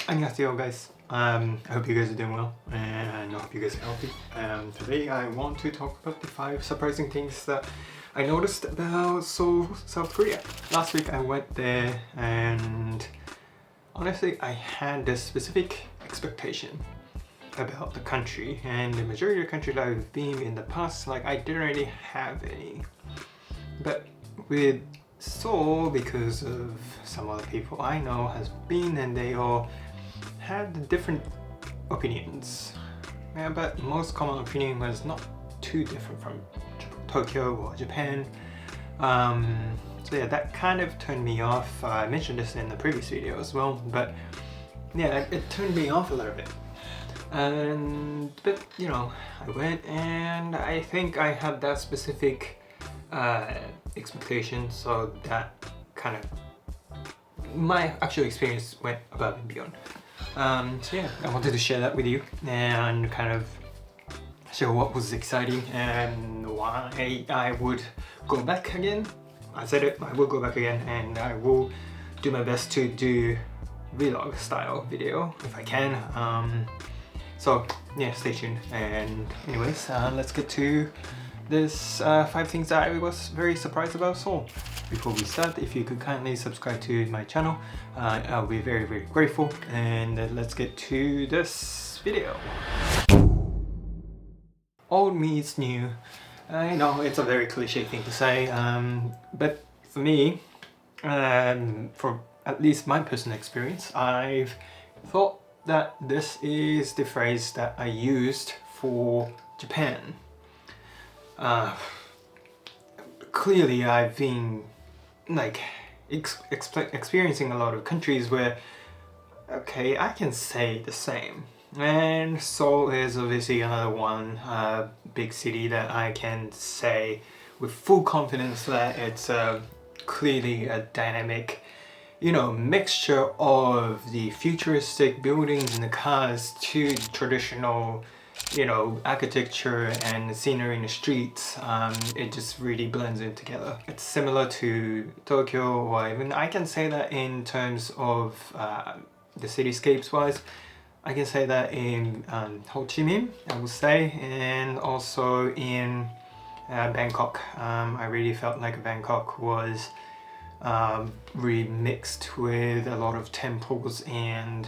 안녕하세요 guys. I hope you guys are doing well and I hope you guys are healthy. Today I want to talk about the 5 surprising things that I noticed about Seoul, South Korea. Last week I went there and honestly I had this specific expectation about the country, and the majority of the country that I've been in the past, like I didn't really have any. But with Seoul, because of some other people I know has been, and they all had different opinions. Yeah, but most common opinion was not too different from Tokyo or Japan. So yeah, that kind of turned me off. I mentioned this in the previous video as well, but yeah, it turned me off a little bit. But you know, I went and I think I had that specific expectation, so that kind of my actual experience went above and beyond. So yeah, I wanted to share that with you and kind of show what was exciting and why I would go back again. I said it, I will go back again, and I will do my best to do vlog style video if I can. So yeah, stay tuned. And anyways, let's get to this 5 things that I was very surprised about Seoul. Before we start, if you could kindly subscribe to my channel, I'll be very grateful. And let's get to this video. Old meets new. I know it's a very cliche thing to say, but for me, for at least my personal experience, I've thought that this is the phrase that I used for Japan. Clearly I've been like experiencing a lot of countries where, okay, I can say the same, and Seoul is obviously another one big city that I can say with full confidence that it's clearly a dynamic, you know, mixture of the futuristic buildings and the cars to the traditional, you know, architecture and scenery in the streets. It just really blends in together. It's similar to Tokyo, or even I can say that in terms of the cityscapes wise. I can say that in Ho Chi Minh, I would say, and also in Bangkok. I really felt like Bangkok was really mixed with a lot of temples and,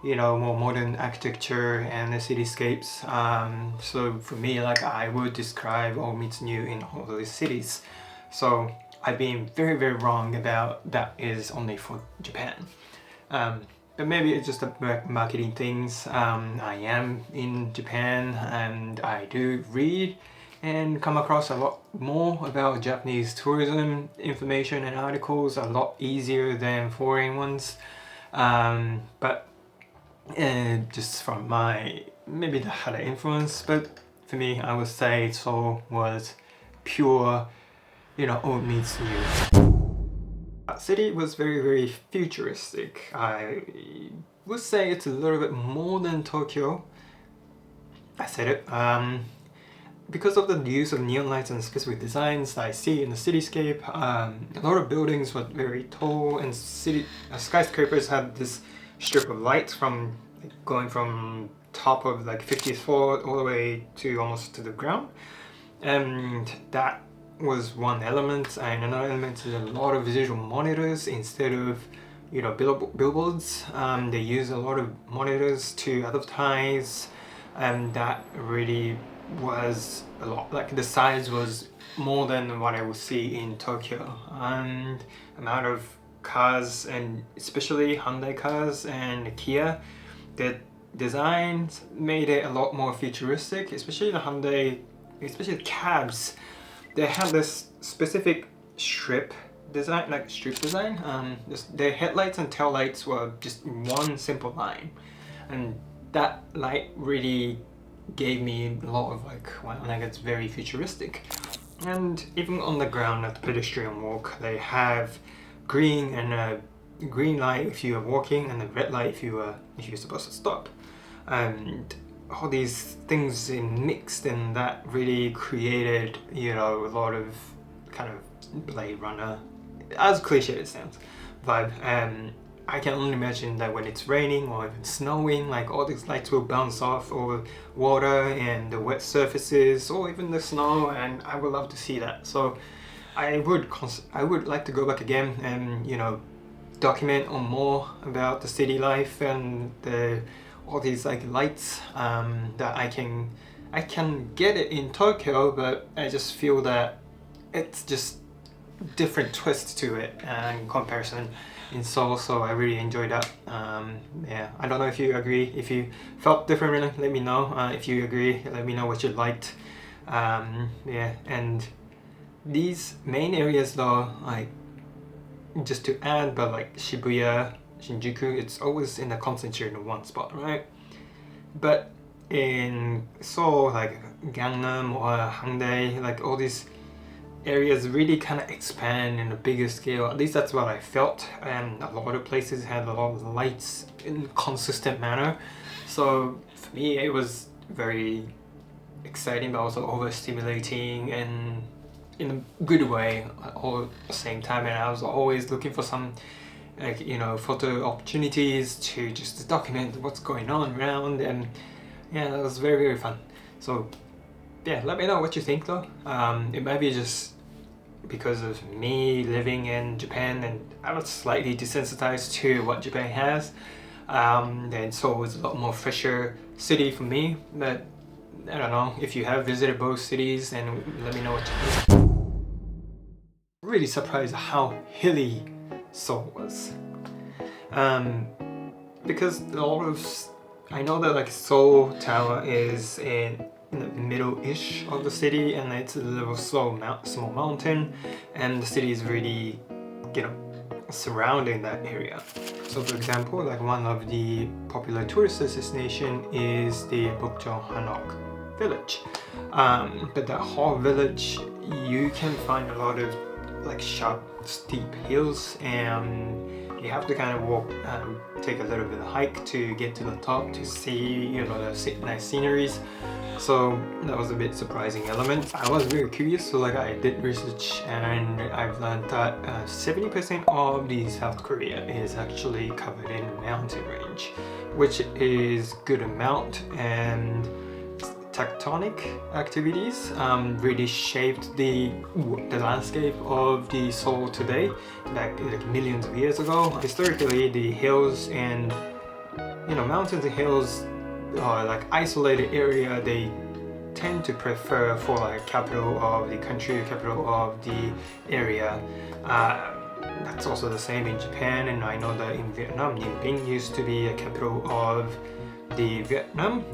you know, more modern architecture and the cityscapes. So for me, like, I would describe old meets new in all those cities. So I've been very wrong about that is only for Japan. But maybe it's just a marketing things. I am in Japan and I do read and come across a lot more about Japanese tourism information and articles, a lot easier than foreign ones. But just from my, maybe that had an influence, but for me, I would say Seoul was pure, you know, old meets new. That city was very futuristic. I would say it's a little bit more than Tokyo. I said it. Because of the use of neon lights and specific designs that I see in the cityscape, a lot of buildings were very tall, and skyscrapers had this strip of light from going from top of like 50th floor all the way to almost to the ground, and that was one element. And another element is a lot of visual monitors instead of, you know, billboards. They use a lot of monitors to advertise, and that really was a lot. Like, the size was more than what I would see in Tokyo, and amount of cars, and especially Hyundai cars and Kia, the designs made it a lot more futuristic, especially the Hyundai, especially the cabs. They have this specific strip design, like strip design. The headlights and tail lights were just one simple line, and that light really gave me a lot of like, well, like, it's very futuristic. And even on the ground at the pedestrian walk, they have green and a green light if you are walking, and a red light if you're supposed to stop. And all these things mixed, and that really created, you know, a lot of kind of Blade Runner, as cliche it sounds, vibe. I can only imagine that when it's raining or even snowing, like all these lights will bounce off over water and the wet surfaces or even the snow, and I would love to see that. So I would like to go back again and, you know, document on more about the city life and all these like lights that I can get it in Tokyo, but I just feel that it's just different twist to it in comparison in Seoul. So I really enjoyed that. Yeah, I don't know if you agree. If you felt different, let me know. If you agree, let me know what you liked. Yeah, and these main areas though, like just to add, but like Shibuya, Shinjuku, it's always in a concentrated in one spot, right? But in Seoul, like Gangnam or Hangdae, like all these areas really kind of expand in a bigger scale. At least that's what I felt, and a lot of places had a lot of lights in a consistent manner. So for me, it was very exciting, but also overstimulating and in a good way all at the same time. And I was always looking for some, like, you know, photo opportunities to just document what's going on around, and yeah, that was very, very fun. So yeah, let me know what you think though. It might be just because of me living in Japan and I was slightly desensitized to what Japan has. And so it's a lot more fresher city for me, but I don't know if you have visited both cities, and let me know what you think. Really surprised how hilly Seoul was. Because a lot of, I know that like Seoul Tower is in the middle-ish of the city, and it's a little small mountain, and the city is really, you know, surrounding that area. So for example, like one of the popular tourist destination is the Bukchon Hanok village. But that whole village, you can find a lot of like sharp, steep hills, and you have to kind of walk, take a little bit of hike to get to the top to see, you know, the nice sceneries. So that was a bit surprising element. I was very curious, so like I did research, and I've learned that 70% of the South Korea is actually covered in mountain range, which is good amount, and tectonic activities really shaped the landscape of the Seoul today, like millions of years ago. Historically, the hills and, you know, mountains and hills are like isolated area they tend to prefer for like capital of the country, capital of the area. That's also the same in Japan, and I know that in Vietnam, Ninh Binh used to be a capital of the Vietnam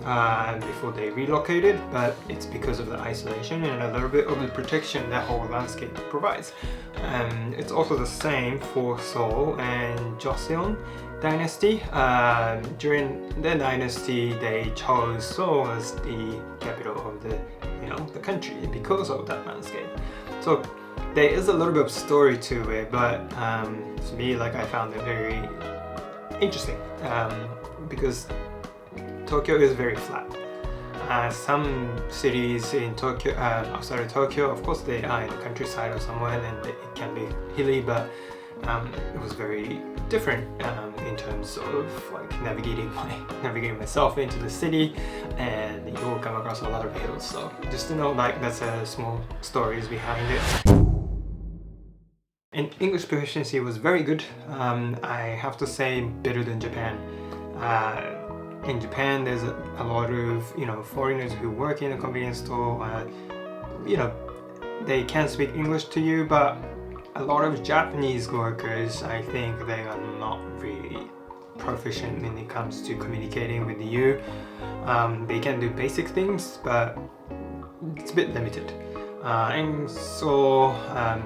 before they relocated, but it's because of the isolation and a little bit of the protection that whole landscape provides. It's also the same for Seoul and Joseon dynasty. During the dynasty, they chose Seoul as the capital of the, you know, the country because of that landscape. So there is a little bit of story to it, but for me, like, I found it very interesting because Tokyo is very flat. Some cities in Tokyo, outside of Tokyo, of course they are in the countryside or somewhere, and it can be hilly, but it was very different in terms of like navigating myself into the city, and you will come across a lot of hills. So just to know, like, that's a small stories behind it. And English proficiency was very good. I have to say, better than Japan. In Japan, there's a lot of, you know, foreigners who work in a convenience store. You know, they can speak English to you, but a lot of Japanese workers, I think they are not really proficient when it comes to communicating with you. They can do basic things, but it's a bit limited. And so,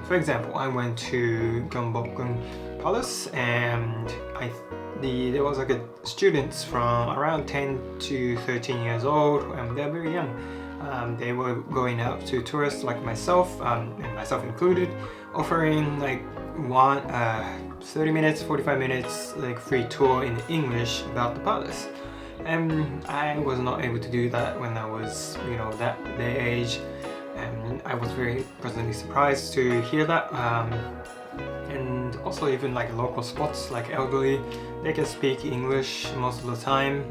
for example, I went to Gyeongbokgung Palace, and there was like students from around 10 to 13 years old, and they're very young. They were going out to tourists like myself, and myself included, offering like 30 minutes, 45 minutes like free tour in English about the palace. And I was not able to do that when I was, you know, their age, and I was very pleasantly surprised to hear that. And and also even like local spots like elderly, they can speak English most of the time.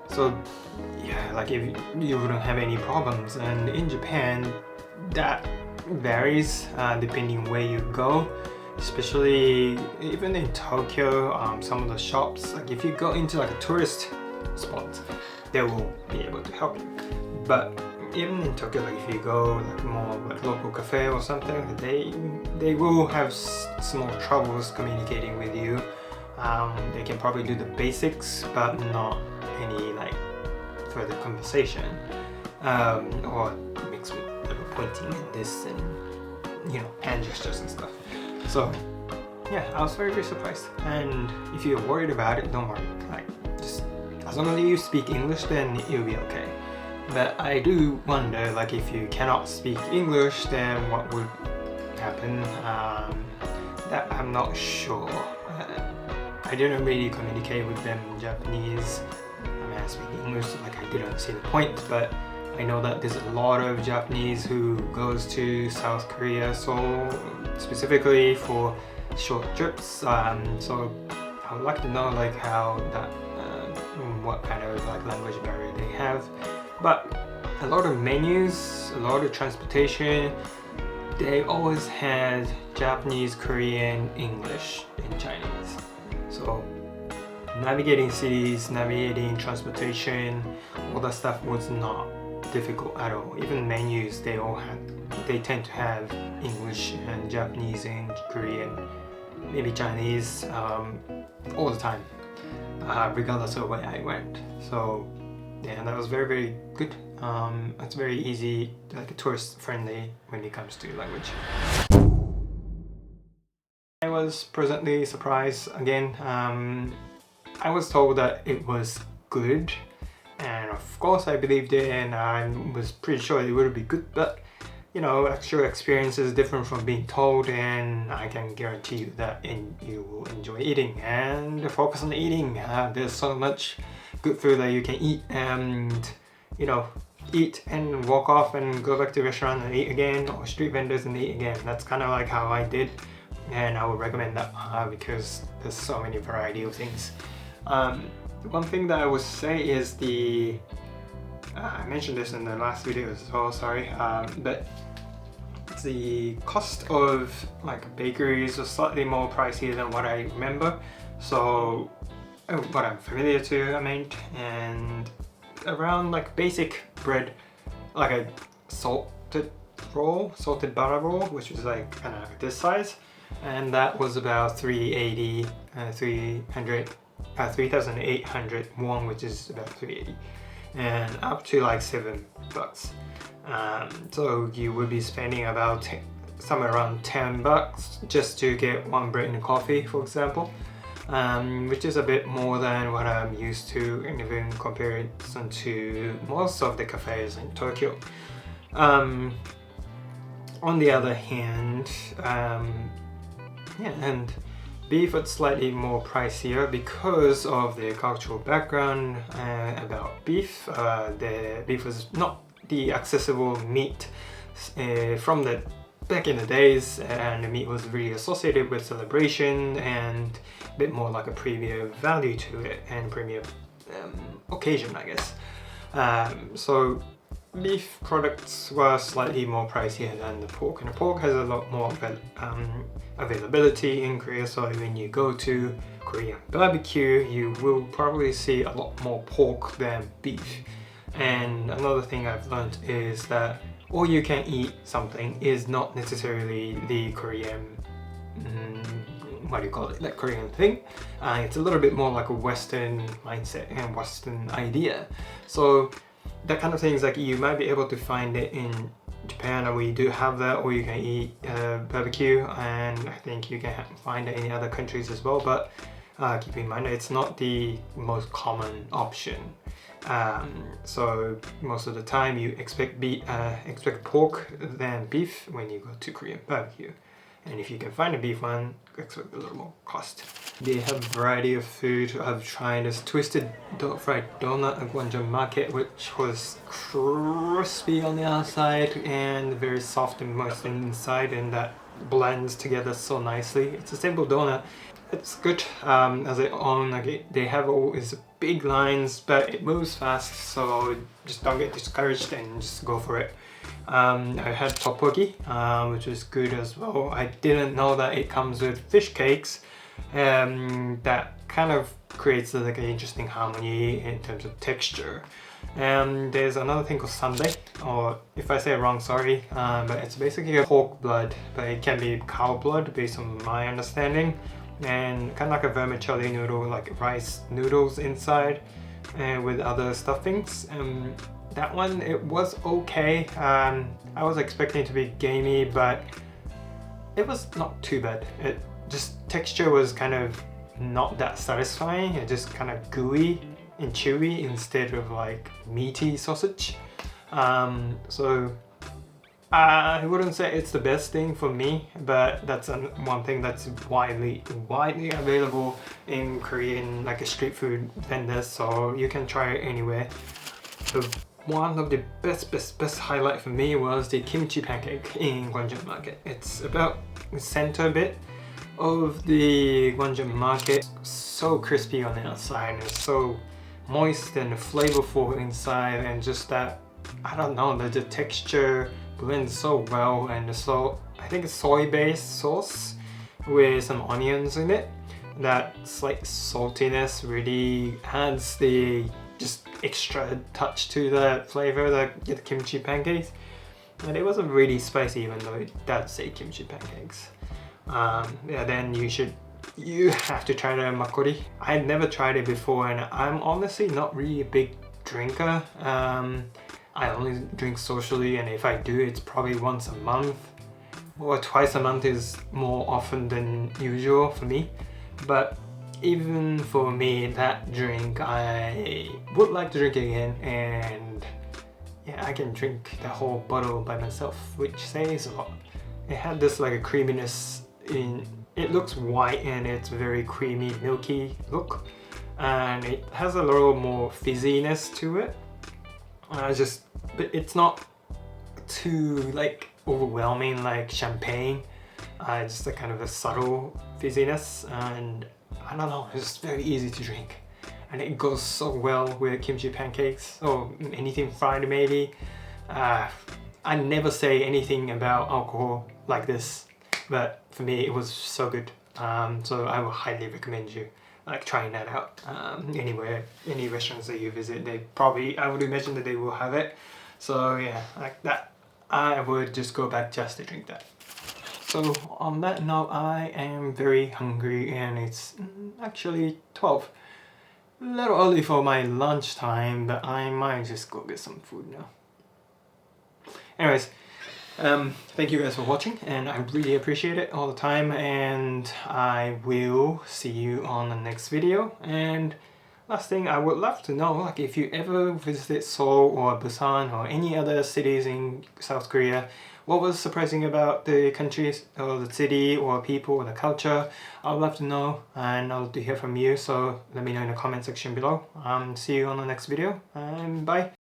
So yeah, like if you wouldn't have any problems. And in Japan, that varies depending where you go. Especially even in Tokyo, some of the shops, like if you go into like a tourist spot, they will be able to help you. But even in Tokyo, like if you go like more like local cafe or something, they will have small troubles communicating with you. They can probably do the basics, but not any like further conversation, or mixed with little pointing and this and hand gestures and stuff. So yeah, I was very, very surprised. And if you're worried about it, don't worry. Like just as long as you speak English, then you'll be okay. But I do wonder, like if you cannot speak English, then what would happen? That I'm not sure. I didn't really communicate with them in Japanese. I mean, I speak English, like I didn't see the point, but I know that there's a lot of Japanese who goes to South Korea, Seoul, specifically for short trips. So I would like to know like how that, what kind of like language barrier they have. But a lot of menus, a lot of transportation, they always had Japanese, Korean, English, and Chinese. So navigating cities, navigating transportation, all that stuff was not difficult at all. Even menus, they tend to have English and Japanese and Korean, maybe Chinese, all the time, regardless of where I went. So yeah, that was very, very good. It's very easy, like tourist friendly when it comes to language. I was pleasantly surprised again. I was told that it was good, and of course I believed it, and I was pretty sure it would be good, but actual experience is different from being told, and I can guarantee you that you will enjoy eating and focus on eating. There's so much good food that you can eat, and eat and walk off and go back to the restaurant and eat again, or street vendors and eat again. That's kind of like how I did, and I would recommend that because there's so many variety of things. One thing that I would say is I mentioned this in the last video as well, sorry, but the cost of like bakeries was slightly more pricey than what I remember. So what I'm familiar to, I mean, and around like basic bread, like a salted butter roll, which is like kind of this size, and that was about 380, 3,800 won, which is about 380, and up to like $7. So you would be spending about somewhere around $10 just to get one bread and coffee, for example, which is a bit more than what I'm used to, and even in comparison to most of the cafes in Tokyo. On the other hand, and beef was slightly more pricier because of the cultural background about beef. The beef was not the accessible meat from the back in the days, and the meat was really associated with celebration and a bit more like a premium value to it and premium occasion, I guess. So beef products were slightly more pricier than the pork, and the pork has a lot more availability in Korea. So when you go to Korean barbecue, you will probably see a lot more pork than beef. And another thing I've learned is that all you can eat something is not necessarily the Korean, that Korean thing. It's a little bit more like a Western mindset and Western idea. So that kind of things, like you might be able to find it in Japan, and we do have that, or you can eat barbecue, and I think you can find it in other countries as well, but keep in mind it's not the most common option. So most of the time you expect pork than beef when you go to Korean barbecue. And if you can find a beef one, expect a little more cost. They have a variety of food. I've tried this twisted fried donut at Guangzhou Market, which was crispy on the outside and very soft and moist inside, and that blends together so nicely. It's a simple donut. It's good as its own. Like they have always big lines, but it moves fast, so just don't get discouraged and just go for it. I had tteokbokki, which was good as well. I didn't know that it comes with fish cakes. That kind of creates like an interesting harmony in terms of texture. And there's another thing called sundae, or if I say it wrong, sorry, but it's basically a pork blood, but it can be cow blood based on my understanding, and kind of like a vermicelli noodle, like rice noodles inside, and with other stuffings. That one, it was okay. I was expecting it to be gamey, but it was not too bad. It just texture was kind of not that satisfying. It just kind of gooey and chewy instead of like meaty sausage. So I wouldn't say it's the best thing for me, but that's one thing that's widely available in Korean, like a street food vendors, so you can try it anywhere. So one of the best highlight for me was the kimchi pancake in Gwangjang Market. It's about the center bit of the Gwangjang Market. So crispy on the outside and so moist and flavorful inside, and just that, I don't know, the texture blends so well. And so I think it's soy-based sauce with some onions in it. That slight saltiness really adds the just extra touch to the flavor that the kimchi pancakes. And it wasn't really spicy, even though it does say kimchi pancakes. Yeah, then you have to try the makgeolli. I had never tried it before, and I'm honestly not really a big drinker. I only drink socially, and if I do, it's probably once a month, or twice a month is more often than usual for me. But even for me, that drink, I would like to drink again, and yeah, I can drink the whole bottle by myself, which says a lot. It had this like a creaminess in, it looks white and it's very creamy, milky look, and it has a little more fizziness to it. But it's not too like overwhelming like champagne. Just a kind of a subtle fizziness, and I don't know, it's just very easy to drink. And it goes so well with kimchi pancakes or anything fried maybe. I never say anything about alcohol like this, but for me it was so good. So I would highly recommend you like trying that out. Anywhere, any restaurants that you visit, they probably, I would imagine that they will have it. So yeah, like that, I would just go back just to drink that. So on that note, I am very hungry, and it's actually 12. A little early for my lunchtime, but I might just go get some food now. Anyways, thank you guys for watching, and I really appreciate it all the time, and I will see you on the next video. And last thing, I would love to know, like, if you ever visited Seoul or Busan or any other cities in South Korea, what was surprising about the countries or the city or people or the culture? I would love to know, and I'd love to hear from you, so let me know in the comment section below. See you on the next video, and bye!